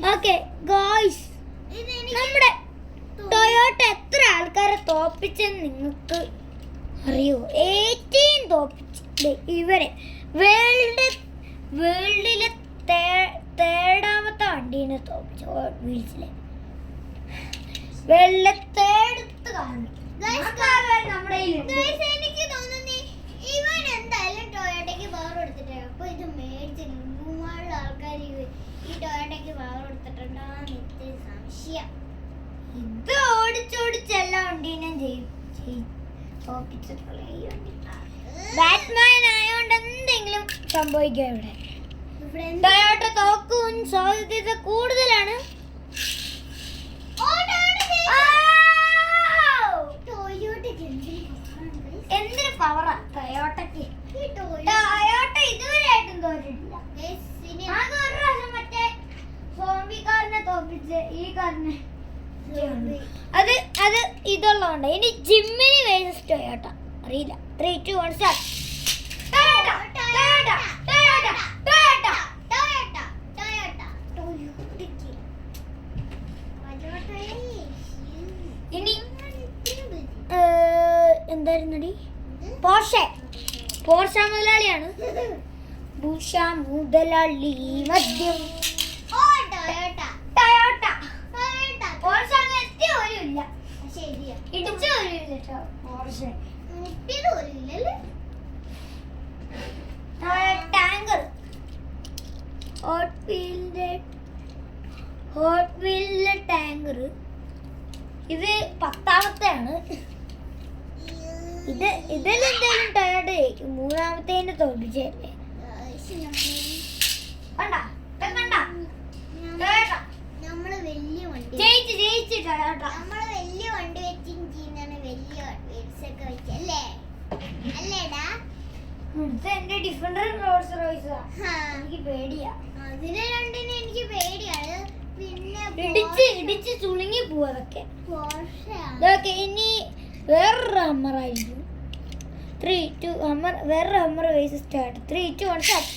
Okay guys, നമ്മുടെ Toyota എത്ര ആൾക്കാരെ തോപ്പിച്ചെന്ന് നിങ്ങൾക്ക് അറിയോ? ഏറ്റവും തോപ്പിച്ച് ഇവരെ വേൾഡിലെ തേർഡാമത്തെ വണ്ടീനെ തോപ്പിച്ചു. വീൽസിലെ വേൾഡിലെ തേർഡത്ത് കാണുന്നു. എനിക്ക് തോന്നുന്നു ഇവൻ എന്തായാലും ടൊയോട്ടയ്ക്ക് പവർ കൊടുത്തിട്ടേ. അപ്പൊ ഇത് മേടിച്ച് ഒരുപാട് ആൾക്കാർ ഈ ടൊയോട്ടയ്ക്ക് പവർ കൊടുത്തിട്ടുണ്ടാന്ന് എനിക്ക് സംശയം. ഇത് ഓടിച്ചോടിച്ച് എല്ലാ വണ്ടീനും തോപ്പിച്ചിട്ടുള്ള ഈ വണ്ടി ബാറ്റ്മാൻ ആയോണ്ട് എന്തെങ്കിലും സംഭവിക്കാം. ഇവിടെ ടൊയോട്ട തോക്കും സാധ്യത കൂടുതലാണ്. എന്തൊരു പവറാ ടൊയോട്ടയ്ക്ക്. ടൊയോട്ട ഇതുവരെയായിട്ടും തോറ്റിട്ടില്ല. ആകെ ഒരു പ്രാവശ്യം മറ്റേ സോംബി കാറിനെ തോപ്പിച്ച് ഈ കാറിനെ അത് ഇതുള്ളതുകൊണ്ട്. ഇനി ജിമ്മിനി വേഴ്സസ് ടൊയോട്ട അറിയില്ല. 3, 2, 1 സ്റ്റാർട്ട്. ഇനി എന്തായിരുന്നടി? പോർഷ മുതലാളിയാണ്. ബുഷ മുതലാളി മദ്യം ടൊയോട്ട പോർഷ എത്തിയ പോലും ഇല്ല. ശരിയാ, ഇടിച്ച പോലും ഇല്ല കേട്ടോ പോർഷ. ടാങ്കർ ഹോട്ട് വീലിന്റെ ടാങ്കർ ഇത് 10ാമത്തെയാണ്. ഇതിലെന്തായാലും ടൊയോട്ട ജയിക്കും. 3ാമത്തേനെ തോൽപ്പിച്ചല്ലേ. നമ്മള് വലിയ വണ്ടി ജയിച്ച് ടൊയോട്ട. നമ്മള് വലിയ വണ്ടി വെച്ചും ചെയ്യുന്നതാണ്. വലിയ വീൽസൊക്കെ വെച്ചല്ലേ അല്ലേടാ? എന്റെ ഡിഫൻഡർ റോൾസ് റോയ്സ് എനിക്ക് പേടിയാ. അതിനെ രണ്ടിനെ എനിക്ക് പേടിയാണ്. പിന്നെ ഇടിച്ച് ചുളുങ്ങി പോവതൊക്കെ. ഇതൊക്കെ ഇനി വേറൊരു ഹമ്മറായിരിക്കും. 3, 2 ഹമ്മർ. വേറൊരു ഹമ്മർ വേഴ്സസ് ടൊയോട്ട. 3, 2, 1 സ്റ്റാർട്ട്.